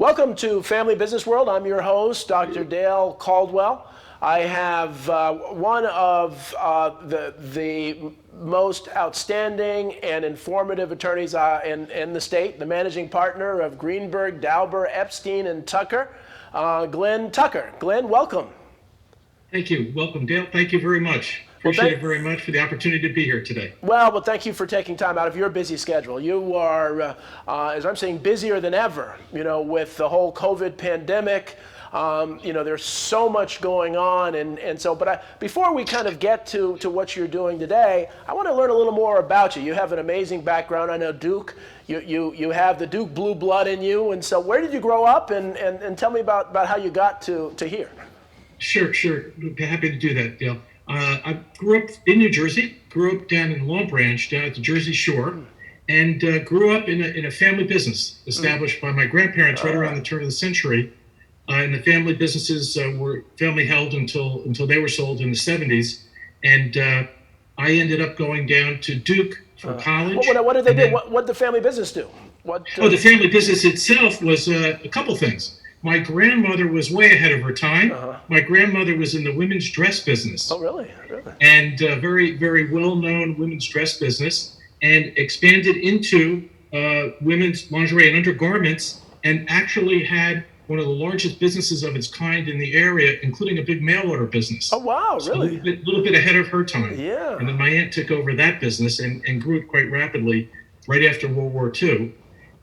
Welcome to Family Business World. I'm your host, Dr. Dale Caldwell. I have one of the most outstanding and informative attorneys in the state, the managing partner of Greenberg Dauber Epstein and Tucker, Glenn Tucker. Glenn, welcome. Thank you. Welcome, Dale. Thank you very much. Appreciate it very much for the opportunity to be here today. Well, thank you for taking time out of your busy schedule. You are, as I'm saying, busier than ever, with the whole COVID pandemic. There's so much going on. Before we kind of get to what you're doing today, I want to learn a little more about you. You have an amazing background. I know Duke. You have the Duke blue blood in you. And so where did you grow up? And tell me about how you got to here. Sure. Happy to do that, Dale. I grew up in New Jersey, grew up down in Long Branch, down at the Jersey Shore, and grew up in a family business established by my grandparents right around the turn of the century. And the family businesses were family held until they were sold in the 70s. And I ended up going down to Duke for college. What did they do? What did the family business do? The family business itself was a couple things. My grandmother was way ahead of her time. My grandmother was in the women's dress business. Oh, really? And very, very well-known women's dress business, and expanded into women's lingerie and undergarments, and actually had one of the largest businesses of its kind in the area, including a big mail order business. Oh, wow, really? So a little bit ahead of her time. Yeah. And then my aunt took over that business and grew it quite rapidly right after World War II.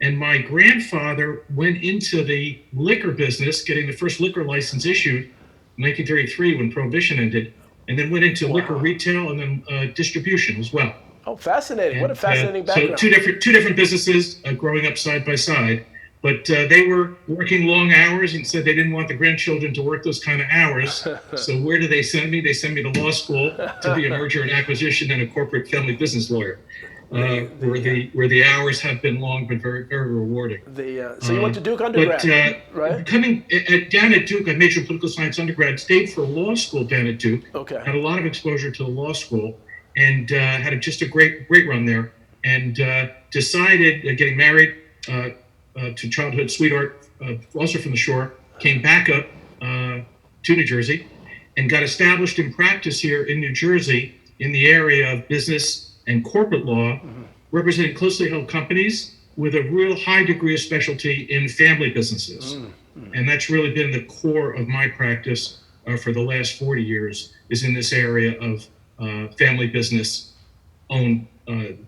And my grandfather went into the liquor business, getting the first liquor license issued in 1933 when Prohibition ended, and then went into liquor retail and then distribution as well. Oh, fascinating. What a fascinating background. So two different businesses growing up side by side. But they were working long hours and said they didn't want the grandchildren to work those kind of hours. So where do they send me? They send me to law school to be a merger and acquisition and a corporate family business lawyer. Where the hours have been long but very, very rewarding. So you went to Duke undergrad, right? Down at Duke, I majored in political science undergrad, stayed for law school down at Duke. Okay. Had a lot of exposure to the law school, and had just a great run there. And decided, getting married to childhood sweetheart, also from the shore, came back up to New Jersey, and got established in practice here in New Jersey in the area of business and corporate law, representing closely held companies with a real high degree of specialty in family businesses. And that's really been the core of my practice for the last 40 years, is in this area of family business owned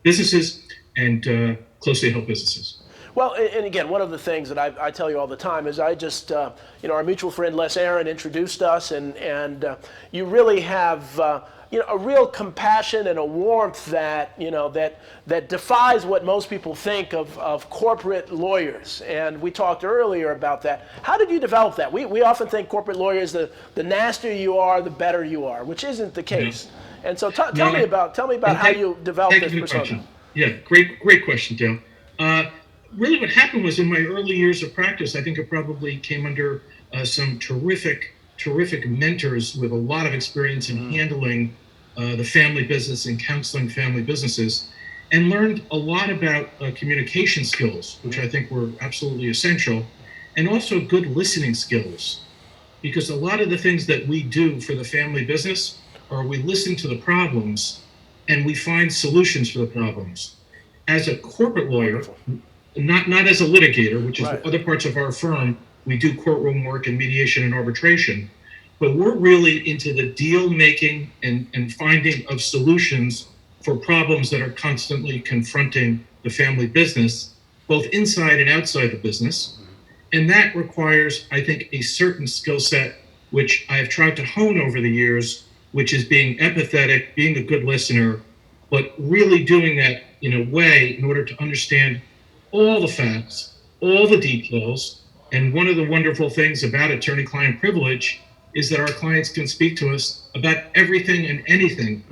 businesses and closely held businesses. Well, and again, one of the things that I tell you all the time is I just, our mutual friend Les Aaron introduced us, and you really have a real compassion and a warmth that that defies what most people think of corporate lawyers. And we talked earlier about that. How did you develop that? We often think corporate lawyers, the nastier you are, the better you are, which isn't the case. And so tell me about how you developed this persona. Yeah, great question, Dale. Really what happened was in my early years of practice, I think I probably came under some terrific mentors with a lot of experience in handling the family business and counseling family businesses, and learned a lot about communication skills, which I think were absolutely essential, and also good listening skills. Because a lot of the things that we do for the family business are we listen to the problems and we find solutions for the problems. As a corporate lawyer, not as a litigator, which is other parts of our firm, we do courtroom work and mediation and arbitration, but we're really into the deal making and finding of solutions for problems that are constantly confronting the family business, both inside and outside the business. And that requires, I think, a certain skill set, which I have tried to hone over the years, which is being empathetic, being a good listener, but really doing that in a way in order to understand all the facts, all the details. And one of the wonderful things about attorney-client privilege is that our clients can speak to us about everything and anything,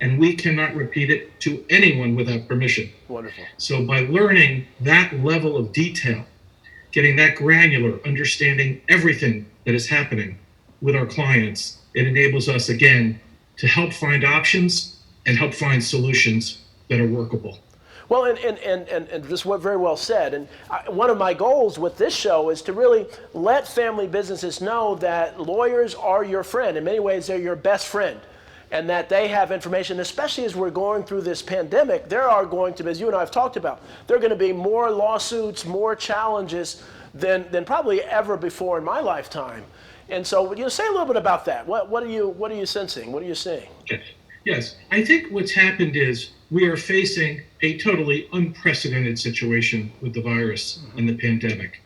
and we cannot repeat it to anyone without permission. Wonderful. So by learning that level of detail, getting that granular, understanding everything that is happening with our clients, it enables us, again, to help find options and help find solutions that are workable. Well, and just what very well said. And one of my goals with this show is to really let family businesses know that lawyers are your friend. In many ways, they're your best friend. And that they have information, especially as we're going through this pandemic, there are going to be, as you and I have talked about, there are going to be more lawsuits, more challenges than probably ever before in my lifetime. And so, say a little bit about that. What are you sensing? What are you seeing? Okay. Yes, I think what's happened is we are facing a totally unprecedented situation with the virus and the pandemic,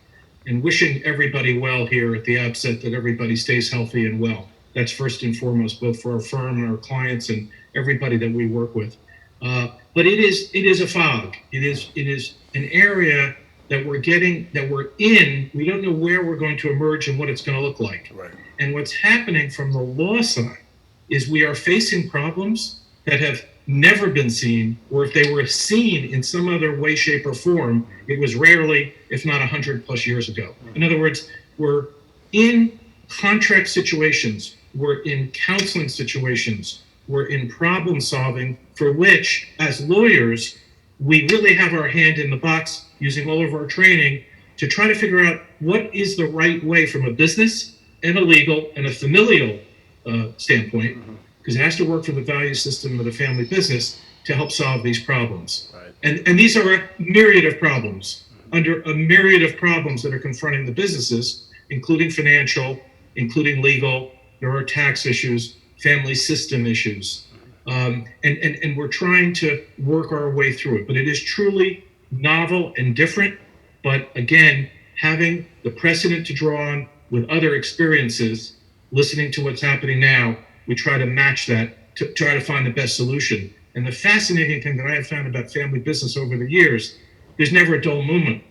and wishing everybody well here at the outset, that everybody stays healthy and well. That's first and foremost, both for our firm and our clients and everybody that we work with. But it is a fog. It is an area that we're in. We don't know where we're going to emerge and what it's going to look like. Right. And what's happening from the law side is we are facing problems that have never been seen, or if they were seen in some other way, shape, or form, it was rarely, if not 100+ years ago. In other words, we're in contract situations, we're in counseling situations, we're in problem solving for which, as lawyers, we really have our hand in the box using all of our training to try to figure out what is the right way from a business and a legal and a familial standpoint, because it has to work for the value system of the family business to help solve these problems. Right. And these are a myriad of problems, under a myriad of problems that are confronting the businesses, including financial, including legal. There are tax issues, family system issues, and we're trying to work our way through it. But it is truly novel and different. But again, having the precedent to draw on with other experiences, listening to what's happening now, we try to match that to try to find the best solution. And the fascinating thing that I have found about family business over the years, there's never a dull moment.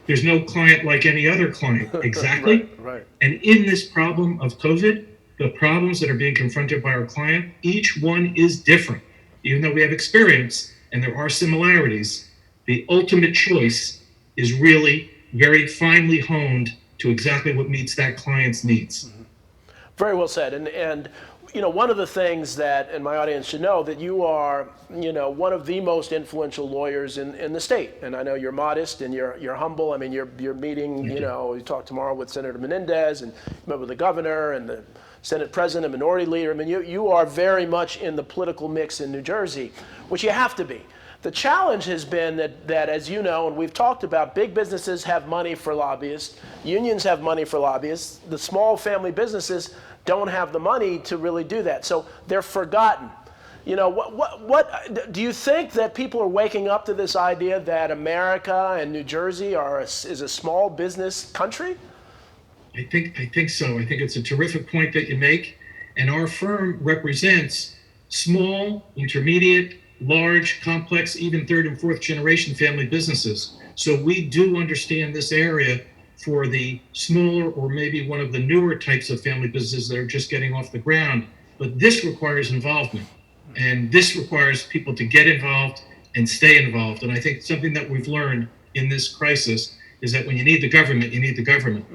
There's no client like any other client. Exactly. Right. And in this problem of COVID, the problems that are being confronted by our client, each one is different. Even though we have experience and there are similarities, the ultimate choice is really very finely honed to exactly what meets that client's needs. Very well said. And one of the things that, and my audience should know, that you are, one of the most influential lawyers in the state. And I know you're modest and you're humble. I mean, you're meeting, you talk tomorrow with Senator Menendez and you met with the governor and the Senate president, minority leader. I mean, you are very much in the political mix in New Jersey, which you have to be. The challenge has been that, as you know, and we've talked about, big businesses have money for lobbyists, unions have money for lobbyists, the small family businesses don't have the money to really do that. So they're forgotten. What do you think that people are waking up to this idea that America and New Jersey is a small business country? I think so. I think it's a terrific point that you make. And our firm represents small, intermediate, large, complex, even third and fourth generation family businesses. So we do understand this area for the smaller or maybe one of the newer types of family businesses that are just getting off the ground. But this requires involvement. And this requires people to get involved and stay involved. And I think something that we've learned in this crisis is that when you need the government, you need the government.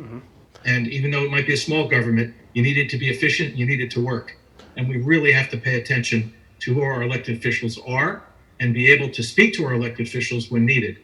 And even though it might be a small government, you need it to be efficient, you need it to work. And we really have to pay attention to who our elected officials are and be able to speak to our elected officials when needed.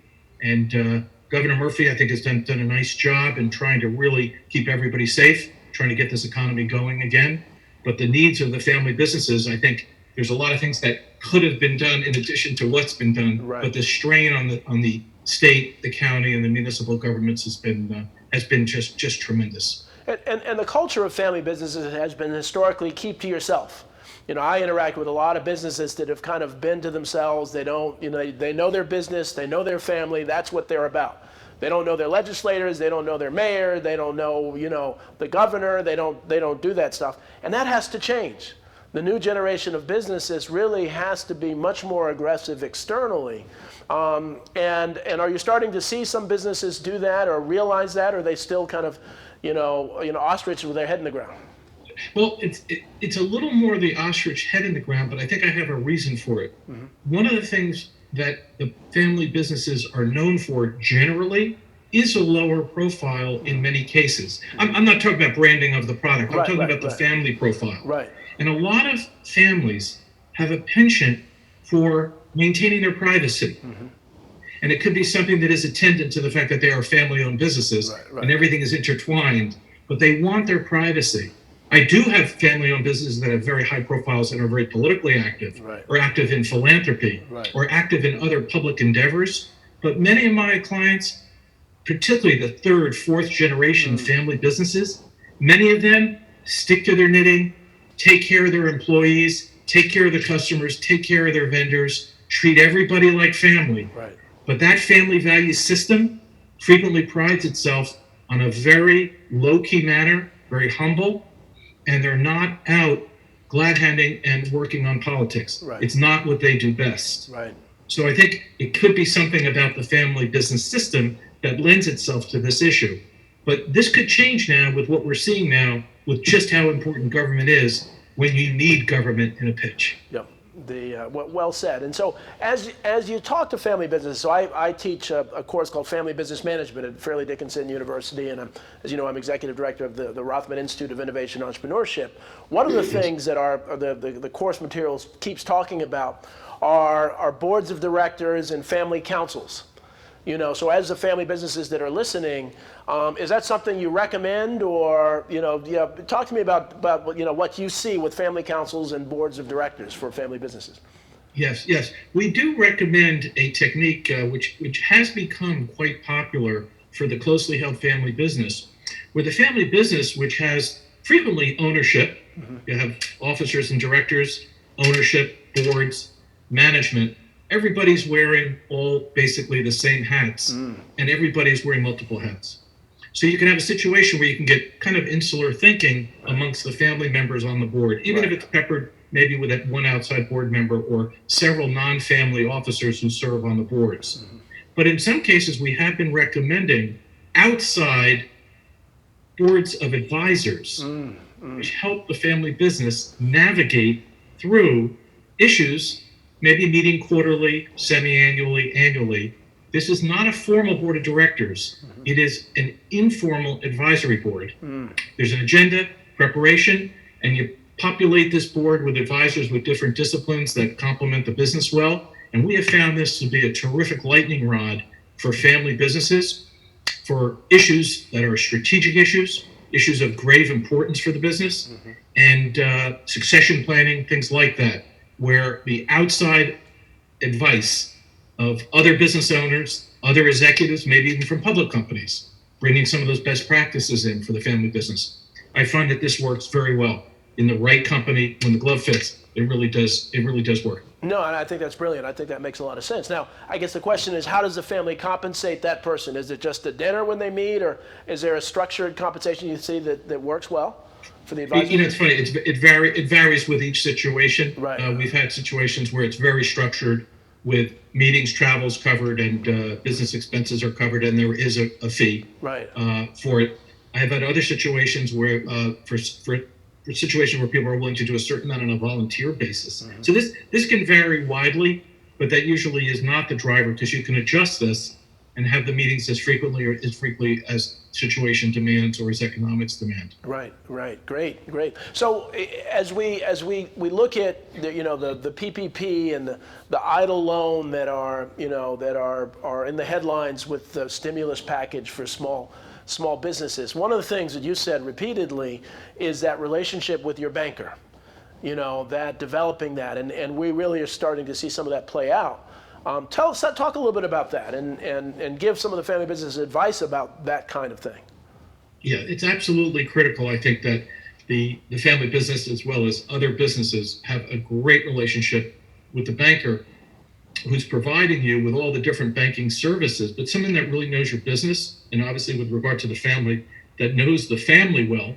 And Governor Murphy, I think, has done a nice job in trying to really keep everybody safe, trying to get this economy going again. But the needs of the family businesses, I think there's a lot of things that could have been done in addition to what's been done. Right. But the strain on the state, the county, and the municipal governments has been just tremendous. And the culture of family businesses has been historically keep to yourself. I interact with a lot of businesses that have kind of been to themselves. They don't, they know their business, they know their family. That's what they're about. They don't know their legislators, they don't know their mayor, they don't know, the governor. They don't do that stuff, and that has to change. The new generation of businesses really has to be much more aggressive externally. And are you starting to see some businesses do that or realize that, or are they still kind of, ostrich with their head in the ground? Well, it's a little more the ostrich head in the ground, but I think I have a reason for it. One of the things that the family businesses are known for generally is a lower profile in many cases. I'm not talking about branding of the product. I'm talking about the family profile. Right. And a lot of families have a penchant for maintaining their privacy. and it could be something that is attendant to the fact that they are family-owned businesses, and everything is intertwined, but they want their privacy. I do have family-owned businesses that have very high profiles and are very politically active, or active in philanthropy, or active in other public endeavors. But many of my clients, particularly the third, fourth generation family businesses, many of them stick to their knitting, take care of their employees, take care of the customers, take care of their vendors, treat everybody like family. But that family value system frequently prides itself on a very low-key manner, very humble, and they're not out glad-handing and working on politics. It's not what they do best. So I think it could be something about the family business system that lends itself to this issue. But this could change now with what we're seeing now with just how important government is when you need government in a pinch. Yep. Well said. And so as you talk to family businesses, so I teach a course called Family Business Management at Fairleigh Dickinson University, and as you know, I'm executive director of the Rothman Institute of Innovation and Entrepreneurship. One of the things that the course materials keeps talking about are boards of directors and family councils. So as the family businesses that are listening, is that something you recommend, or talk to me about what you see with family councils and boards of directors for family businesses. Yes. We do recommend a technique which has become quite popular for the closely held family business, where the family business, which has frequently ownership, you have officers and directors, ownership, boards, management. Everybody's wearing all basically the same hats, and everybody's wearing multiple hats. So you can have a situation where you can get kind of insular thinking amongst the family members on the board, even if it's peppered maybe with that one outside board member or several non-family officers who serve on the boards. But in some cases, we have been recommending outside boards of advisors, which help the family business navigate through issues, maybe meeting quarterly, semi-annually, annually. This is not a formal board of directors. It is an informal advisory board. There's an agenda, preparation, and you populate this board with advisors with different disciplines that complement the business well. And we have found this to be a terrific lightning rod for family businesses, for issues that are strategic issues of grave importance for the business, and succession planning, things like that, where the outside advice of other business owners, other executives, maybe even from public companies, bringing some of those best practices in for the family business. I find that this works very well in the right company when the glove fits. It really does work. No, and I think that's brilliant. I think that makes a lot of sense. Now, I guess the question is, how does the family compensate that person? Is it just a dinner when they meet, or is there a structured compensation you see that works well for the advisor? It's funny. It varies with each situation. We've had situations where it's very structured, with meetings, travels covered, and business expenses are covered, and there is a fee for it. I have had other situations where for situations where people are willing to do a certain amount on a volunteer basis. So this can vary widely, but that usually is not the driver, because you can adjust this and have the meetings as frequently as situation demands or as economics demand. Right. Great. So as we look at the PPP and the idle loan that are in the headlines with the stimulus package for small businesses, one of the things that you said repeatedly is that relationship with your banker, that developing that, and we really are starting to see some of that play out. Talk a little bit about that, and give some of the family business advice about that kind of thing. Yeah, it's absolutely critical. I think that the family business, as well as other businesses, have a great relationship with the banker who's providing you with all the different banking services, but someone that really knows your business, and obviously with regard to the family, that knows the family well.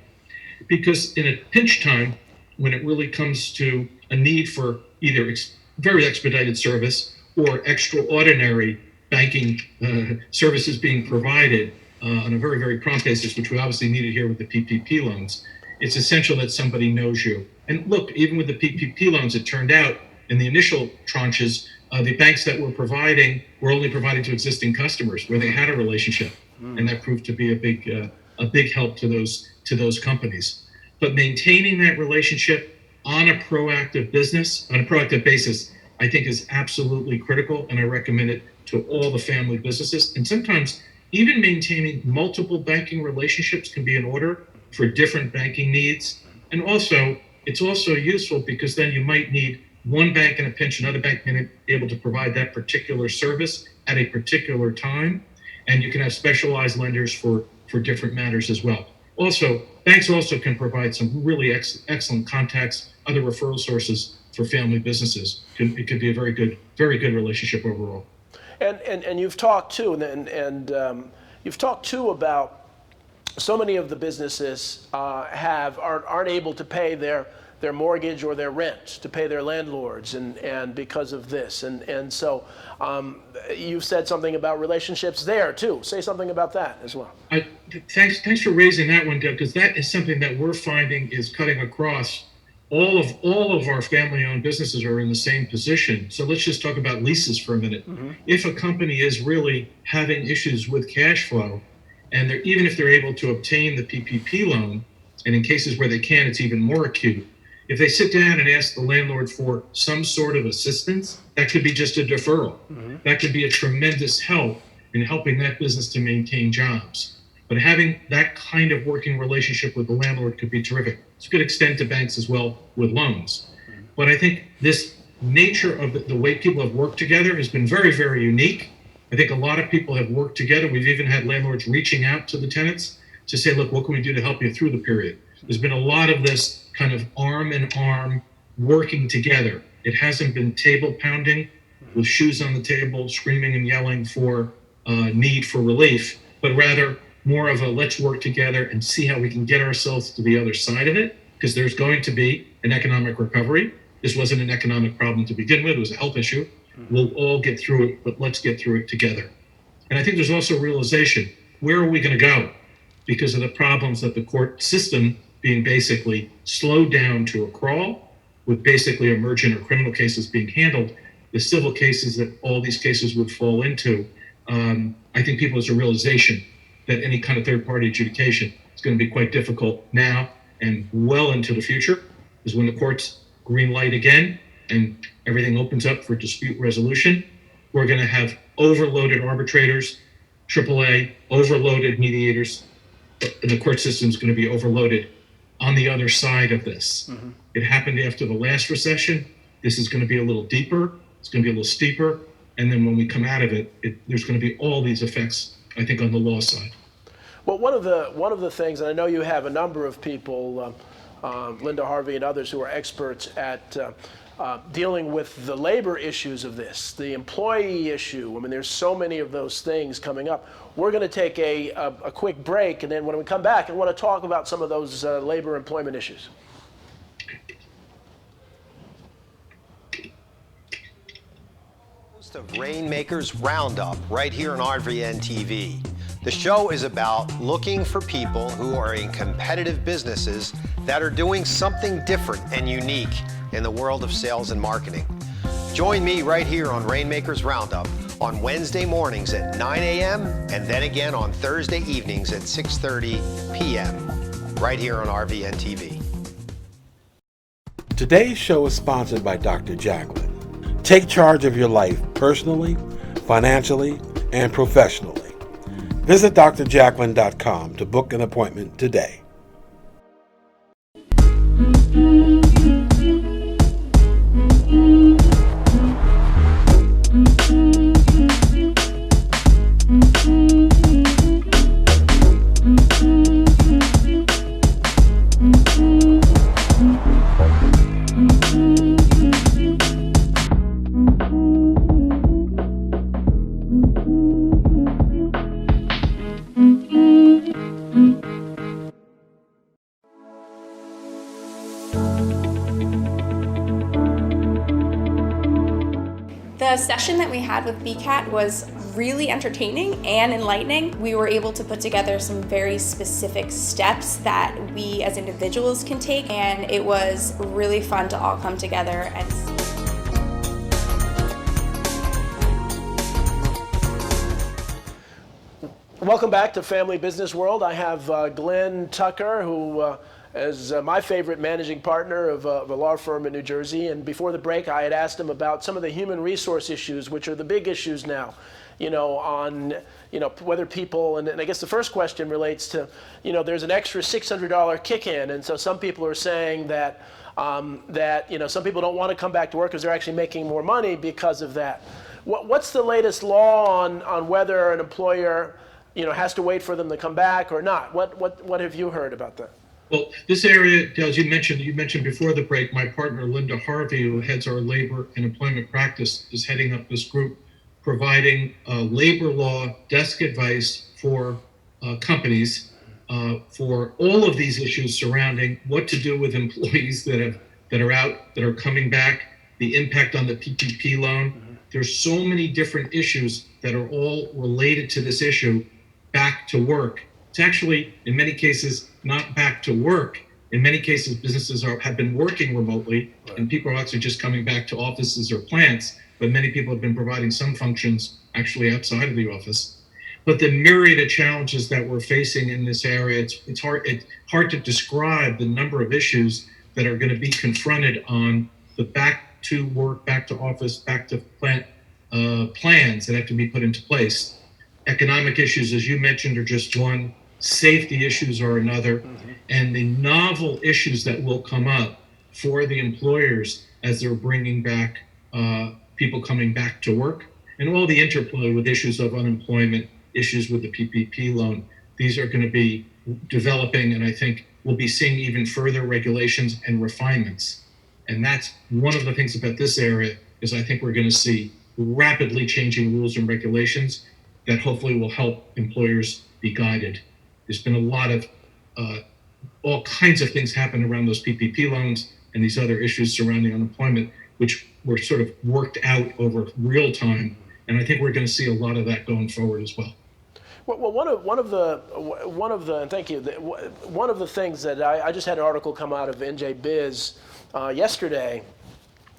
Because in a pinch time, when it really comes to a need for either very expedited service or extraordinary banking services being provided on a very, very prompt basis, which we obviously needed here with the PPP loans, it's essential that somebody knows you. And look, even with the PPP loans, it turned out in the initial tranches, the banks that were only providing to existing customers where they had a relationship, and that proved to be a big help to those companies. But maintaining that relationship on a proactive basis, I think is absolutely critical, and I recommend it to all the family businesses. And sometimes even maintaining multiple banking relationships can be in order for different banking needs. And also, it's also useful because then you might need one bank in a pinch, another bank may be able to provide that particular service at a particular time. And you can have specialized lenders for different matters as well. Also, banks also can provide some really excellent contacts, other referral sources for family businesses. It could be a very good relationship overall. And you've talked too, you've talked too about so many of the businesses aren't able to pay their mortgage or their rent, to pay their landlords, and because of this, and so you've said something about relationships there too. Say something about that as well. Thanks for raising that one, Deb, because that is something that we're finding is cutting across. All of our family-owned businesses are in the same position. So let's just talk about leases for a minute. Mm-hmm. If a company is really having issues with cash flow, and even if they're able to obtain the PPP loan, and in cases where they can, it's even more acute. If they sit down and ask the landlord for some sort of assistance, that could be just a deferral. Mm-hmm. That could be a tremendous help in helping that business to maintain jobs. But having that kind of working relationship with the landlord could be terrific. This could extend to banks as well with loans. Mm-hmm. But I think this nature of the way people have worked together has been very, very unique. I think a lot of people have worked together. We've even had landlords reaching out to the tenants to say, look, what can we do to help you through the period? There's been a lot of this kind of arm in arm working together. It hasn't been table pounding with shoes on the table, screaming and yelling for need for relief, but rather more of a let's work together and see how we can get ourselves to the other side of it, because there's going to be an economic recovery. This wasn't an economic problem to begin with, it was a health issue. We'll all get through it, but let's get through it together. And I think there's also a realization, where are we going to go? Because of the problems that the court system being basically slowed down to a crawl, with basically emergent or criminal cases being handled, the civil cases that all these cases would fall into, I think people has a realization that any kind of third-party adjudication is going to be quite difficult now and well into the future, is when the courts green light again and everything opens up for dispute resolution, we're going to have overloaded arbitrators, AAA, overloaded mediators, and the court system is going to be overloaded on the other side of this. Mm-hmm. It happened after the last recession. This is going to be a little deeper. It's going to be a little steeper. And then when we come out of it, there's going to be all these effects, I think, on the law side. Well, one of the things, and I know you have a number of people, Linda Harvey and others, who are experts at dealing with the labor issues of this, the employee issue. I mean, there's so many of those things coming up. We're going to take a quick break, and then when we come back, I want to talk about some of those labor employment issues. Host of Rainmaker's Roundup right here on RVN TV. The show is about looking for people who are in competitive businesses that are doing something different and unique in the world of sales and marketing. Join me right here on Rainmaker's Roundup on Wednesday mornings at 9 a.m. and then again on Thursday evenings at 6:30 p.m. right here on RVN TV. Today's show is sponsored by Dr. Jacqueline. Take charge of your life personally, financially, and professionally. Visit drjacqueline.com to book an appointment today. The session that we had with BCAT was really entertaining and enlightening. We were able to put together some very specific steps that we as individuals can take, and it was really fun to all come together and Welcome back to Family Business World. I have Glenn Tucker, who as my favorite managing partner of a law firm in New Jersey. And before the break, I had asked him about some of the human resource issues, which are the big issues now, on, whether people, and I guess the first question relates to, there's an extra $600 kick-in. And so some people are saying that, some people don't want to come back to work because they're actually making more money because of that. What's the latest law on whether an employer, has to wait for them to come back or not? What have you heard about that? Well, this area, as you mentioned before the break, my partner Linda Harvey, who heads our labor and employment practice, is heading up this group, providing labor law desk advice for companies for all of these issues surrounding what to do with employees that are out, that are coming back, the impact on the PPP loan. Mm-hmm. There's so many different issues that are all related to this issue, back to work. It's actually, in many cases, not back to work. In many cases, businesses have been working remotely, right, and people are actually just coming back to offices or plants, but many people have been providing some functions actually outside of the office. But the myriad of challenges that we're facing in this area, it's hard to describe the number of issues that are going to be confronted on the back to work, back to office, back to plant plans that have to be put into place. Economic issues, as you mentioned, are just one. Safety issues are another. Mm-hmm. And the novel issues that will come up for the employers as they're bringing back people coming back to work, and all the interplay with issues of unemployment, issues with the PPP loan. These are going to be developing, and I think we'll be seeing even further regulations and refinements. And that's one of the things about this area, is I think we're going to see rapidly changing rules and regulations that hopefully will help employers be guided. There's been a lot of all kinds of things happen around those PPP loans and these other issues surrounding unemployment, which were sort of worked out over real time. And I think we're going to see a lot of that going forward as well. Well, one of the, and thank you. One of the things that I just had an article come out of NJ Biz yesterday,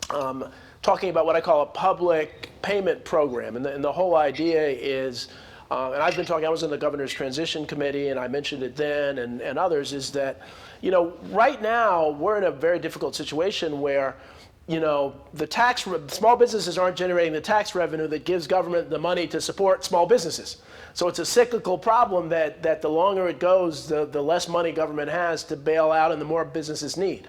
talking about what I call a public payment program, and the whole idea is, and I've been talking. I was in the governor's transition committee, and I mentioned it then, and others, is that, right now we're in a very difficult situation where, the small businesses aren't generating the tax revenue that gives government the money to support small businesses. So it's a cyclical problem that the longer it goes, the less money government has to bail out and the more businesses need.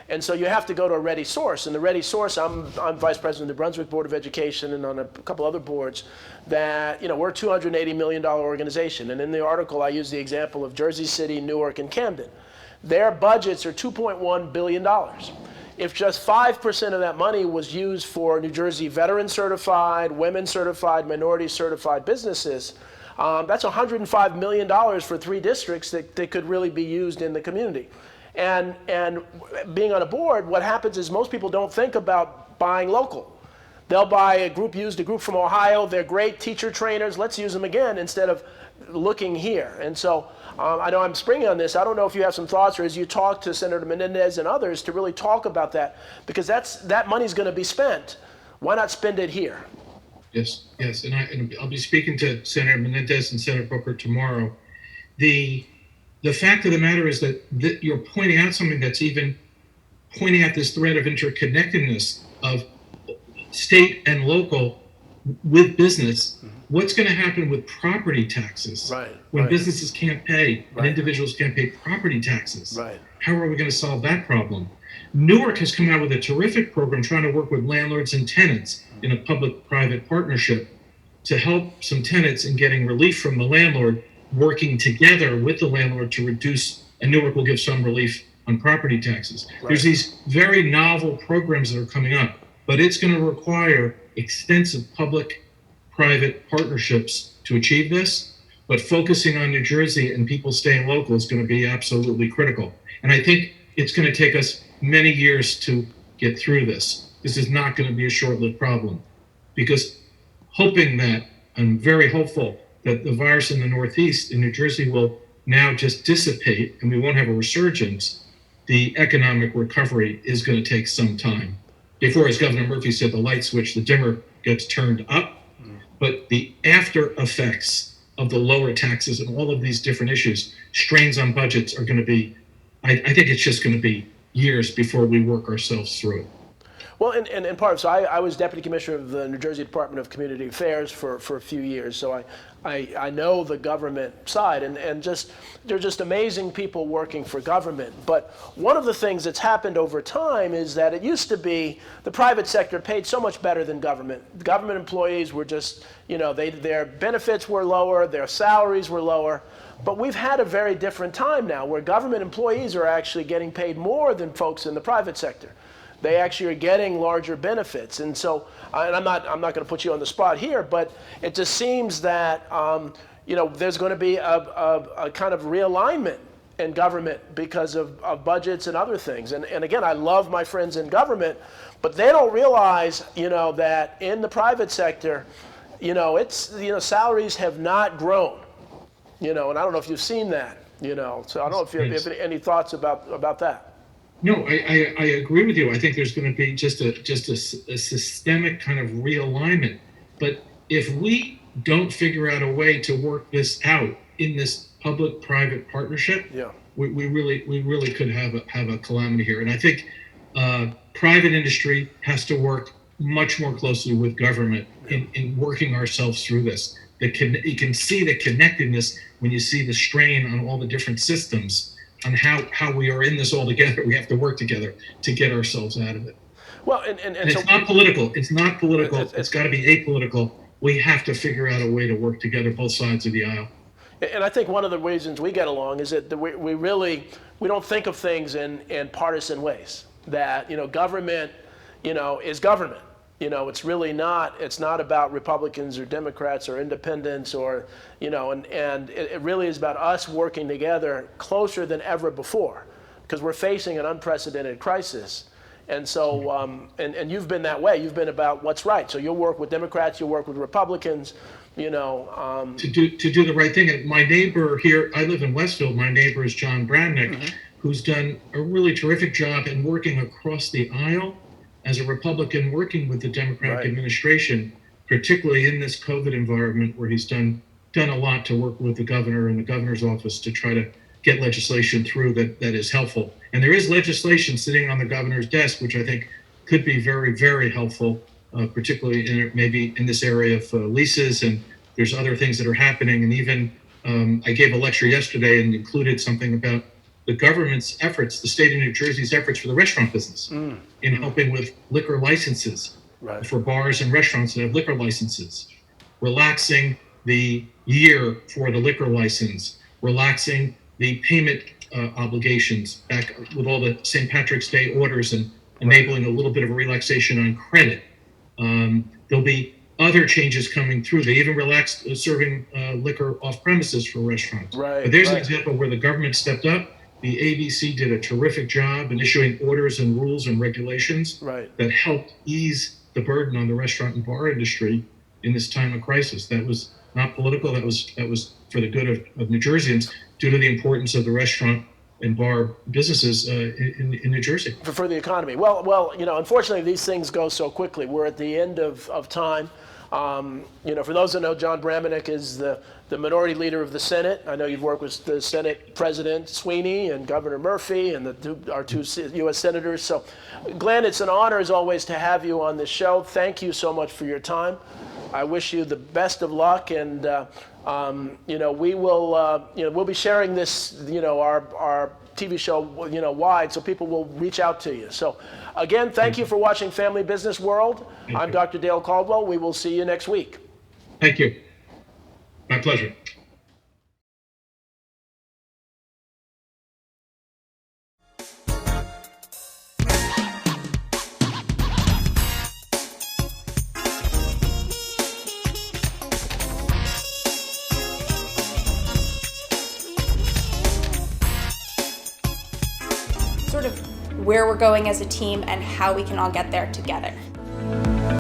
And so you have to go to a ready source. And the ready source, I'm vice president of the Brunswick Board of Education and on a couple other boards, that, we're a $280 million organization. And in the article, I use the example of Jersey City, Newark, and Camden. Their budgets are $2.1 billion. If just 5% of that money was used for New Jersey veteran certified, women certified, minority certified businesses, that's $105 million for 3 districts that could really be used in the community. And being on a board, what happens is most people don't think about buying local. They'll buy a group from Ohio. They're great teacher trainers. Let's use them again instead of looking here. And so I know I'm springing on this. I don't know if you have some thoughts, or as you talk to Senator Menendez and others to really talk about that, because that money's going to be spent. Why not spend it here? Yes, and I'll be speaking to Senator Menendez and Senator Booker tomorrow. The fact of the matter is that you're pointing out something that's even pointing out this thread of interconnectedness of state and local with business. Mm-hmm. What's going to happen with property taxes when businesses can't pay and individuals can't pay property taxes? Right. How are we going to solve that problem? Newark has come out with a terrific program trying to work with landlords and tenants in a public-private partnership to help some tenants in getting relief from the landlord, working together with the landlord to reduce, and Newark will give some relief on property taxes. Right. There's these very novel programs that are coming up, but it's going to require extensive public-private partnerships to achieve this, but focusing on New Jersey and people staying local is going to be absolutely critical. And I think it's going to take us many years to get through this. This is not going to be a short-lived problem, because I'm very hopeful that the virus in the Northeast in New Jersey will now just dissipate and we won't have a resurgence. The economic recovery is going to take some time. Before, as Governor Murphy said, the light switch, the dimmer gets turned up, but the after effects of the lower taxes and all of these different issues, strains on budgets are going to be I think it's just going to be years before we work ourselves through it. Well, and part of, so I was Deputy Commissioner of the New Jersey Department of Community Affairs for a few years, so I know the government side, and just they're just amazing people working for government. But one of the things that's happened over time is that it used to be the private sector paid so much better than government. Government employees were just, their benefits were lower, their salaries were lower. But we've had a very different time now where government employees are actually getting paid more than folks in the private sector. They actually are getting larger benefits. And so, and I'm not going to put you on the spot here, but it just seems that, there's going to be a kind of realignment in government because of budgets and other things. And again, I love my friends in government, but they don't realize, that in the private sector, salaries have not grown, and I don't know if you've seen that, so I don't know if you have any thoughts about that. No, I agree with you. I think there's going to be just a systemic kind of realignment. But if we don't figure out a way to work this out in this public-private partnership, we really could have a calamity here. And I think private industry has to work much more closely with government in working ourselves through this. You can see the connectedness when you see the strain on all the different systems, on how we are in this all together. We have to work together to get ourselves out of it. Well, and it's so not political. It's not political. It's got to be apolitical. We have to figure out a way to work together, both sides of the aisle. And I think one of the reasons we get along is that we don't think of things in partisan ways. That government, is government. It's really not. It's not about Republicans or Democrats or independents or, and it really is about us working together closer than ever before, because we're facing an unprecedented crisis. And so, and you've been that way. You've been about what's right. So you'll work with Democrats. You'll work with Republicans. To do the right thing. And my neighbor here, I live in Westfield. My neighbor is John Bradnick, who's done a really terrific job in working across the aisle as a Republican working with the Democratic administration, particularly in this COVID environment where he's done a lot to work with the governor and the governor's office to try to get legislation through that is helpful. And there is legislation sitting on the governor's desk, which I think could be very, very helpful, particularly maybe in this area of leases, and there's other things that are happening. And even I gave a lecture yesterday and included something about the government's efforts, the state of New Jersey's efforts for the restaurant business in helping with liquor licenses for bars and restaurants that have liquor licenses, relaxing the year for the liquor license, relaxing the payment obligations back with all the St. Patrick's Day orders and enabling a little bit of a relaxation on credit. There'll be other changes coming through. They even relaxed serving liquor off premises for restaurants. But there's an example where the government stepped up. The ABC did a terrific job in issuing orders and rules and regulations that helped ease the burden on the restaurant and bar industry in this time of crisis. That was not political. That was for the good of New Jerseyans due to the importance of the restaurant and bar businesses in New Jersey. For the economy. Well, unfortunately, these things go so quickly. We're at the end of time. For those that know, John Bramanick is the minority leader of the Senate. I know you've worked with the Senate President Sweeney and Governor Murphy and our two U.S. senators. So, Glenn, it's an honor as always to have you on this show. Thank you so much for your time. I wish you the best of luck, and we will we'll be sharing this our TV show wide, so people will reach out to you. So again, thank you for watching Family Business World. I'm Dr. Dale Caldwell. We will see you next week. Thank you. My pleasure. Sort of where we're going as a team and how we can all get there together.